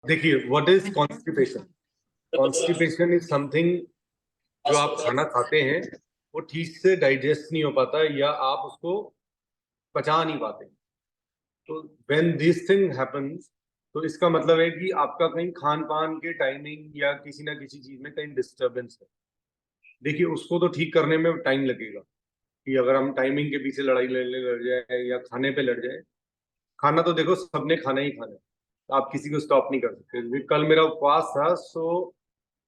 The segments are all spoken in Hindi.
देखिए, what is constipation? Constipation is something जो आप खाना खाते हैं वो ठीक से डाइजेस्ट नहीं हो पाता या आप उसको पचा नहीं पाते। तो व्हेन दिस थिंग हैपेंस, तो इसका मतलब है कि आपका कहीं खान पान के टाइमिंग या किसी ना किसी चीज में कहीं डिस्टर्बेंस है। देखिए, उसको तो ठीक करने में टाइम लगेगा कि अगर हम टाइमिंग के पीछे लड़ाई लड़ने लड़ जाए या खाने पे लड़ जाए। खाना तो देखो सबने खाना ही खाना है, तो आप किसी को स्टॉप नहीं कर सकते। कल मेरा उपवास था, so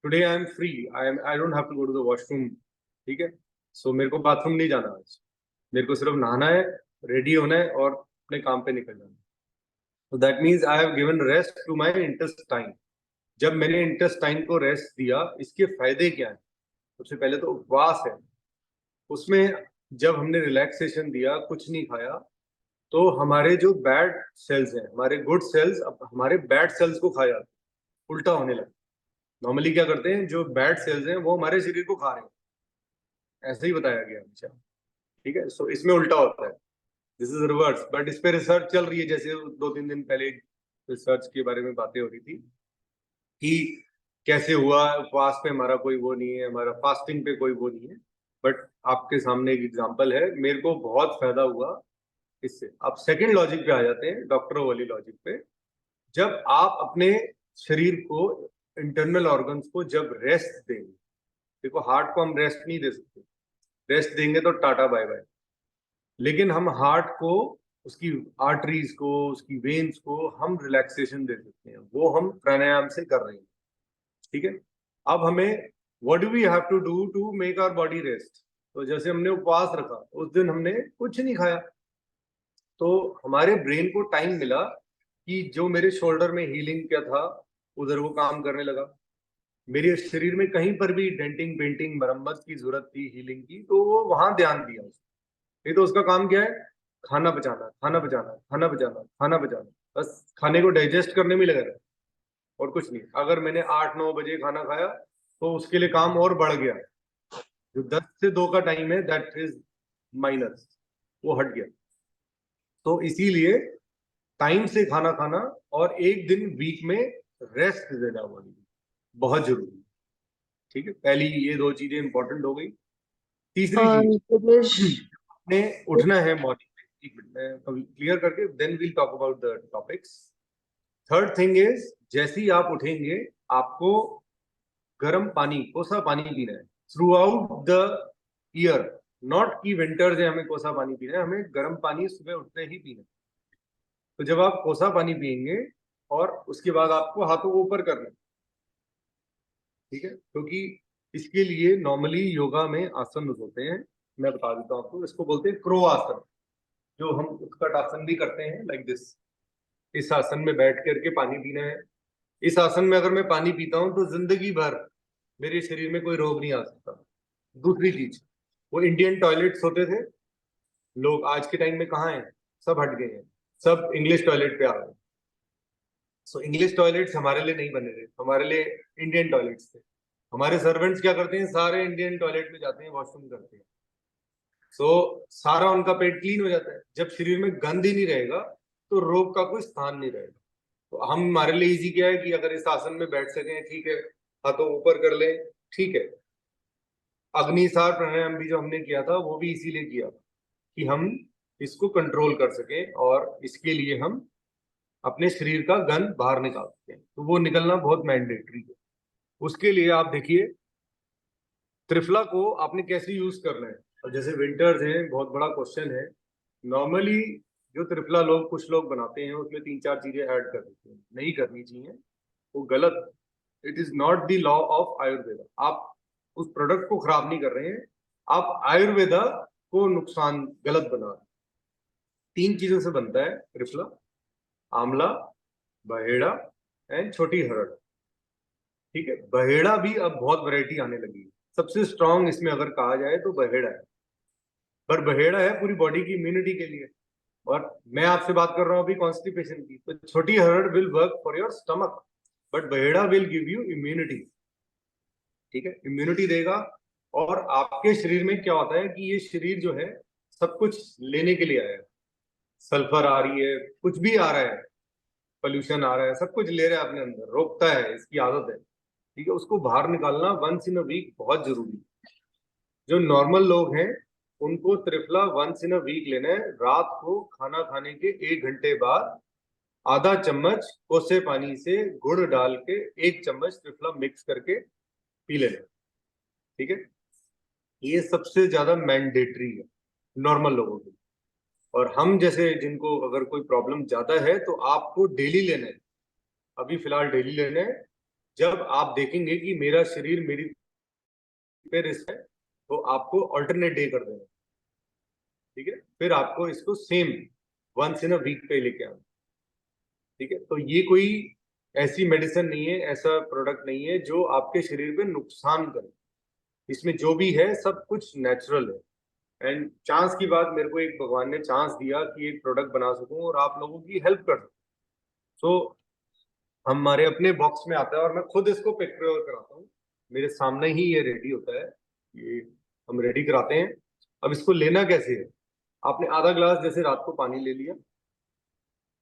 today I am free, I don't have to go to the washroom. ठीक है, सो मेरे को बाथरूम नहीं जाना आज, मेरे को सिर्फ नहाना है, रेडी होना है और अपने काम पे निकल जाना है। तो that means I have given rest to my intestine. जब मैंने इंटेस्टाइन को रेस्ट दिया, इसके फायदे क्या है? सबसे पहले तो उपवास है, उसमें जब हमने रिलैक्सेशन दिया, कुछ नहीं खाया, तो हमारे जो बैड सेल्स हैं, हमारे गुड सेल्स अब हमारे बैड सेल्स को खा जाते हैं, उल्टा होने लगा। नॉर्मली क्या करते हैं, जो बैड सेल्स हैं वो हमारे शरीर को खा रहे हैं, ऐसे ही बताया गया हमेशा। ठीक है, सो इसमें उल्टा होता है, दिस इज रिवर्स। बट इस पे रिसर्च चल रही है, जैसे 2-3 दिन पहले रिसर्च के बारे में बातें हो रही थी कि कैसे हुआ, उपवास पे हमारा कोई वो नहीं है, हमारा फास्टिंग पे कोई वो नहीं है। बट आपके सामने एक एग्जांपल है, मेरे को बहुत फायदा हुआ इससे। आप सेकंड लॉजिक पे आ जाते हैं, डॉक्टरों वाली लॉजिक पे। जब आप अपने शरीर को, इंटरनल ऑर्गन्स को जब रेस्ट देंगे, देखो हार्ट को हम रेस्ट नहीं दे सकते, रेस्ट देंगे तो टाटा बाय बाय। लेकिन हम हार्ट को, उसकी आर्टरीज को, उसकी वेन्स को हम रिलैक्सेशन दे सकते हैं, वो हम प्राणायाम से कर रहे हैं। ठीक है, अब हमें what do we have to do to make our body rest? तो जैसे हमने उपवास रखा, उस दिन हमने कुछ नहीं खाया, तो हमारे ब्रेन को टाइम मिला कि जो मेरे शोल्डर में हीलिंग क्या था, उधर वो काम करने लगा। मेरे शरीर में कहीं पर भी डेंटिंग पेंटिंग मरम्मत की जरूरत थी, हीलिंग की, तो वो वहां ध्यान दिया उसने। नहीं तो उसका काम क्या है? खाना पचाना, खाना पचाना, खाना पचाना, खाना पचाना, बस खाने को डाइजेस्ट करने में लगा रहा, और कुछ नहीं। अगर मैंने 8-9 बजे खाना खाया तो उसके लिए काम और बढ़ गया। जो 10 से 2 का टाइम है, दैट इज माइनस, वो हट गया। तो इसीलिए टाइम से खाना खाना और एक दिन वीक में रेस्ट देना बॉडी बहुत जरूरी है। ठीक है, पहली ये 2 चीजें इंपॉर्टेंट हो गई। तीसरी चीज, दिनेश, ने उठना है मॉर्निंग में। एक मिनट में क्लियर करके then we'll talk about the topics. Third thing is, जैसे ही आप उठेंगे, आपको गर्म पानी, कोसा पानी पीना है through out the year. Not कि विंटर्स है हमें कोसा पानी पीना है, हमें गर्म पानी सुबह उठते ही पीना है। तो जब आप कोसा पानी पियेंगे, और उसके बाद आपको हाथों को ऊपर करना है। ठीक है, क्योंकि इसके लिए नॉर्मली योगा में आसन होते हैं, मैं बता देता हूँ आपको, इसको बोलते हैं क्रो आसन। जो हम उत्कट आसन भी करते हैं, लाइक दिस। इस आसन में बैठ करके पानी पीना है। इस आसन में अगर मैं पानी पीता हूं तो जिंदगी भर मेरे शरीर में कोई रोग नहीं आ सकता। दूसरी चीज, वो इंडियन टॉयलेट्स होते थे, लोग आज के टाइम में कहाँ हैं? सब हट गए हैं, सब इंग्लिश टॉयलेट पे आ गए। सो इंग्लिश टॉयलेट्स हमारे लिए नहीं बने थे, हमारे लिए इंडियन टॉयलेट्स थे। हमारे सर्वेंट्स क्या करते हैं, सारे इंडियन टॉयलेट में जाते हैं, वॉशरूम करते हैं। सो सारा उनका पेट क्लीन हो जाता है। जब शरीर में गंद ही नहीं रहेगा, तो रोग का कोई स्थान नहीं रहेगा। तो हम, हमारे लिए इजी क्या है कि अगर इस आसन में बैठ सकें, ठीक है, हाथों ऊपर कर लें, ठीक है। अग्निसार प्राणायाम भी जो हमने किया था, वो भी इसीलिए किया था कि हम इसको कंट्रोल कर सकें, और इसके लिए हम अपने शरीर का गंद बाहर निकाल सकें। तो वो निकलना बहुत मैंडेटरी है। उसके लिए आप देखिए, त्रिफला को आपने कैसे यूज करना है। और जैसे विंटर्स हैं, बहुत बड़ा क्वेश्चन है। नॉर्मली जो त्रिफला लोग, कुछ लोग बनाते हैं, उसमें 3-4 चीजें ऐड कर देते हैं, नहीं करनी चाहिए, वो गलत। It is not the law of Ayurveda. आप उस प्रोडक्ट को खराब नहीं कर रहे हैं, आप आयुर्वेदा को नुकसान, गलत बना रहे हैं। 3 चीजों से बनता है त्रिफला: आंवला, बहेड़ा एंड छोटी हरड़। ठीक है, बहेड़ा भी अब बहुत वैरायटी आने लगी है। सबसे स्ट्रांग इसमें अगर कहा जाए तो बहेड़ा है। पर बहेड़ा है पूरी बॉडी की इम्यूनिटी के लिए, और मैं आपसे बात कर रहा हूँ अभी कॉन्स्टिपेशन की, तो छोटी हरड़ will work for your stomach, but बहेड़ा विल गिव यू इम्यूनिटी। ठीक है, इम्यूनिटी देगा। और आपके शरीर में क्या होता है कि ये शरीर जो है, सब कुछ लेने के लिए आया है। सल्फर आ रही है, कुछ भी आ रहा है, पोल्यूशन आ रहा है, सब कुछ ले रहा है अपने अंदर, रोकता है, इसकी आदत है, ठीक है। उसको बाहर निकालना वंस इन अ वीक बहुत जरूरी है। जो नॉर्मल लोग हैं उनको triphala once in a week लेना है। रात को खाना खाने के 1 घंटे बाद आधा चम्मच कोसे पानी से गुड़ डाल के 1 चम्मच त्रिफला मिक्स करके पी लेना, ठीक है। ये सबसे ज्यादा मैंडेटरी है नॉर्मल लोगों के लिए। और हम जैसे जिनको अगर कोई प्रॉब्लम ज्यादा है तो आपको डेली लेना है, अभी फिलहाल डेली लेना है। जब आप देखेंगे कि मेरा शरीर मेरी पे रिस्क है तो आपको अल्टरनेट डे कर देना, ठीक है। फिर आपको इसको same once in a week पे लेके आना, ठीक है। तो ये कोई ऐसी मेडिसिन नहीं है, ऐसा प्रोडक्ट नहीं है जो आपके शरीर पे नुकसान करे। इसमें जो भी है सब कुछ नेचुरल है। एंड चांस की बात, मेरे को एक भगवान ने चांस दिया कि एक प्रोडक्ट बना सकूं और आप लोगों की हेल्प कर सकूं। सो हमारे अपने बॉक्स में आता है और मैं खुद इसको प्रिपेयर कराता हूँ। मेरे सामने ही ये रेडी होता है, ये हम रेडी कराते हैं। अब इसको लेना कैसे है, आपने आधा ग्लास जैसे रात को पानी ले लिया,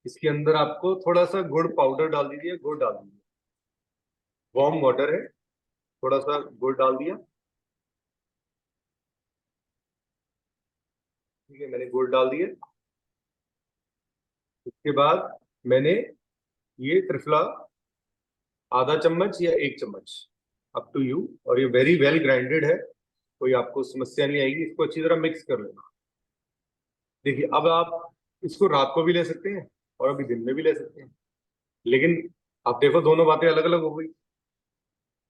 इसके अंदर आपको थोड़ा सा गुड़ पाउडर डाल दीजिए, गुड़ डाल दीजिए, वार्म वाटर है, थोड़ा सा गुड़ डाल दिया, ठीक है। मैंने गुड़ डाल दिया। उसके बाद मैंने ये त्रिफला आधा चम्मच या 1 चम्मच, अप टू यू, और ये वेरी वेल ग्राइंडेड है, कोई आपको समस्या नहीं आएगी। इसको अच्छी तरह मिक्स कर लेना। देखिए अब आप इसको रात को भी ले सकते हैं और अभी दिन में भी ले सकते हैं, लेकिन अब देखो दोनों बातें अलग अलग हो गई।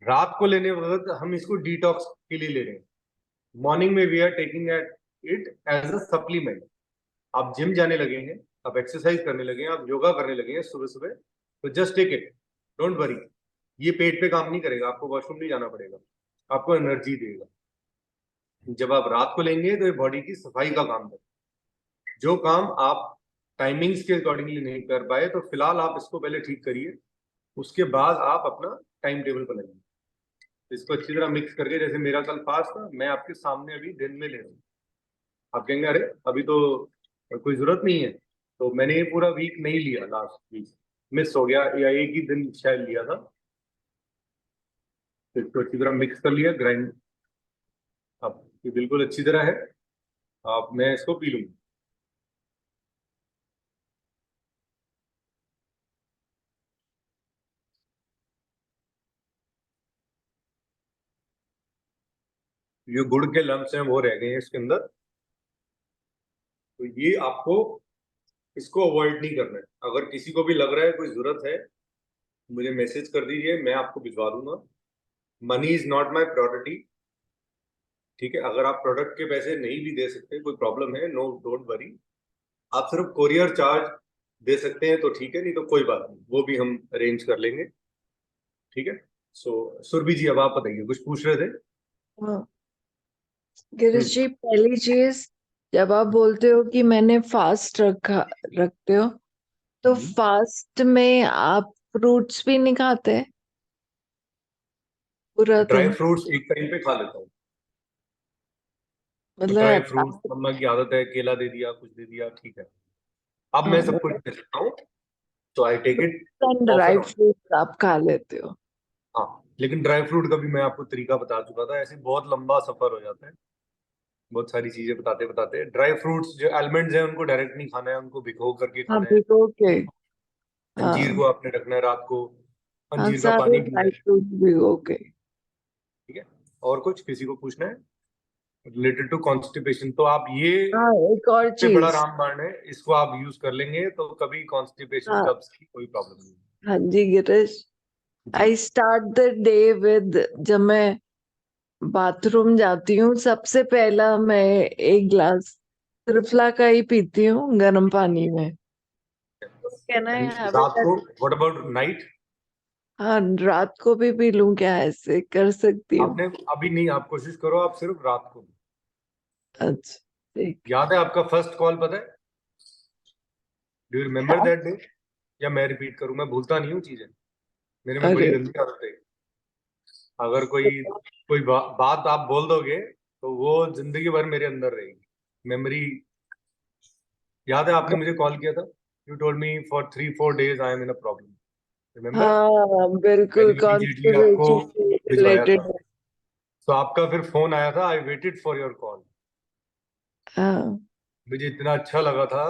रात को लेने वक्त हम इसको डिटॉक्स के लिए ले रहे हैं, मॉर्निंग में we are taking at it as a supplement. आप जिम जाने लगे हैं, आप एक्सरसाइज करने लगे हैं, आप योगा करने लगे हैं सुबह सुबह, तो just take it, don't worry. ये पेट पे काम नहीं करेगा, आपको वॉशरूम नहीं जाना पड़ेगा, आपको एनर्जी देगा। जब आप रात को लेंगे तो ये बॉडी की सफाई का काम करेगा। जो काम आप टाइमिंग्स के अकॉर्डिंगली नहीं कर पाए तो फिलहाल आप इसको पहले ठीक करिए, उसके बाद आप अपना टाइम टेबल बनाइए। इसको अच्छी तरह मिक्स करके, जैसे मेरा कल फास्ट था, मैं आपके सामने अभी दिन में ले रहा हूँ। आप कहेंगे अरे अभी तो कोई जरूरत नहीं है, तो मैंने ये पूरा वीक नहीं लिया, लास्ट वीक मिस हो गया, या एक ही दिन शायद लिया था। तो इसको अच्छी तरह मिक्स कर लिया, ग्राइंड। अब ये बिल्कुल अच्छी तरह है, अब मैं इसको पी लूंगा। ये गुड़ के लम्स हैं वो रह गए हैं इसके अंदर, तो ये आपको इसको अवॉइड नहीं करना है। अगर किसी को भी लग रहा है कोई जरूरत है, मुझे मैसेज कर दीजिए, मैं आपको भिजवा दूंगा। Money is not my priority, ठीक है। अगर आप प्रोडक्ट के पैसे नहीं भी दे सकते, कोई प्रॉब्लम है, नो डोंट वरी, आप सिर्फ कोरियर चार्ज दे सकते हैं तो ठीक है, नहीं तो कोई बात नहीं, वो भी हम अरेंज कर लेंगे, ठीक है। सो सुरभि जी अब आप बताइए, कुछ पूछ रहे थे। हाँ, गिरीश जी, पहली चीज, जब आप बोलते हो कि मैंने फास्ट रखते हो, तो फास्ट में आप फ्रूट्स भी नहीं खाते पूरा ड्राई दिन? फ्रूट्स एक टाइम पे खा लेता हूँ, तो ड्राई मतलब फ्रूट्स मम्मा की आदत है, केला दे दिया, कुछ दे दिया, ठीक है। अब मैं हाँ, सब कुछ दे सकता हूँ, तो I take it off dry and on. Fruit आप खा लेते हो? हाँ, लेकिन ड्राई फ्रूट का भी मैं आपको तरीका बता चुका था, ऐसे बहुत लंबा सफर हो जाता है, बहुत सारी चीजें बताते बताते। ड्राई फ्रूट्स जो आलमंड्स हैं उनको डायरेक्ट नहीं खाना है, उनको भिगो करके हाँ, खाना है। भिगो के। अंजीर हाँ को आपने रखना है रात को, हाँ, अंजीर का सारे पानी पीना ड्राई है, फ्रूट भिगो के। ठीक है। और कुछ किसी को पूछना है रिलेटेड टू कॉन्स्टिपेशन, तो आप ये हाँ, एक और सबसे बड़ा चीज। रामबाण है, इसको आप यूज कर लेंगे तो कभी कॉन्स्टिपेशन हाँ कब्ज की कोई प्रॉब्लम नहीं। हाँ जी Girish, ji I start the day with, जब मैं बाथरूम जाती हूँ सबसे पहला मैं एक ग्लास त्रिफला का ही पीती हूँ गर्म पानी में। तो कहना है रात हैबिट। को, व्हाट अबाउट नाइट? हाँ, रात को भी पी लूं क्या? ऐसे कर सकती हूँ? आपने अभी नहीं, आप कोशिश करो आप सिर्फ रात को। अच्छा, ठीक। याद है आपका फर्स्ट कॉल पता है, do you remember that day? या मैं रिपीट करूं, मैं भूलता नहीं हूँ चीजें, मेरे में बड़ी अरे, गंदी आदत है। अगर कोई कोई बात आप बोल दोगे तो वो जिंदगी भर मेरे अंदर रहेगी, मेमोरी। याद है आपने मुझे कॉल किया था, You told me for 3-4 days I am in a problem. Remember? हाँ बिल्कुल, मैंने immediately आपको कॉन्स्टिपेशन से भिजवाया रिलेटेड था। है। तो आपका फिर फोन आया था, I waited for your call. हाँ मुझे इतना अच्छा लगा था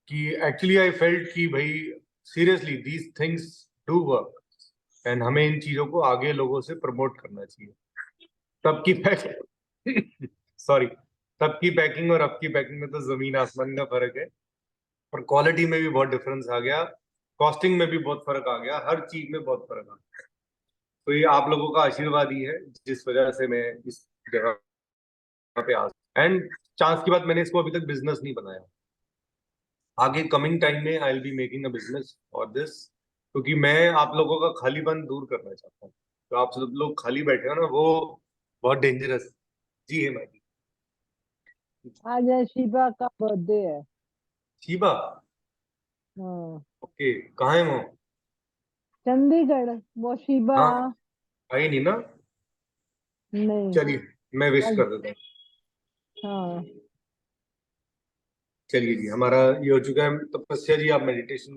कि एक्चुअली आई फेल्ट कि भाई seriously these things do work and हमें इन चीजों को आगे लोगों से प्रमोट करना चाहिए। तब की पैकिंग सॉरी, तब की पैकिंग और अब की पैकिंग में तो जमीन आसमान का फर्क है। और क्वालिटी में भी बहुत डिफरेंस आ गया, कॉस्टिंग में भी बहुत फर्क आ गया, हर चीज में बहुत फर्क आ गया। तो ये आप लोगों का आशीर्वाद ही है जिस वजह से मैं इस जगह पे आ। एंड चांस की बात, मैंने इसको अभी तक बिजनेस नहीं बनाया। आगे कमिंग टाइम में I will be making a business और दिस, क्योंकि मैं आप लोगों का खालीपन दूर करना चाहता हूँ। तो आप सब लोग खाली बैठे हो ना, वो बहुत डेंजरस। जी है मैगी। आज शिबा का बर्थडे है। शिबा? हाँ, ओके, कहाँ है वो? चंडीगढ़। वो शिबा हाँ, आई नहीं ना? नहीं। चलिए, मैं विश आज कर देता हूँ। हाँ। चलिए जी, हमारा ये हो चुका है तपस्या जी। आप मेडिटेशन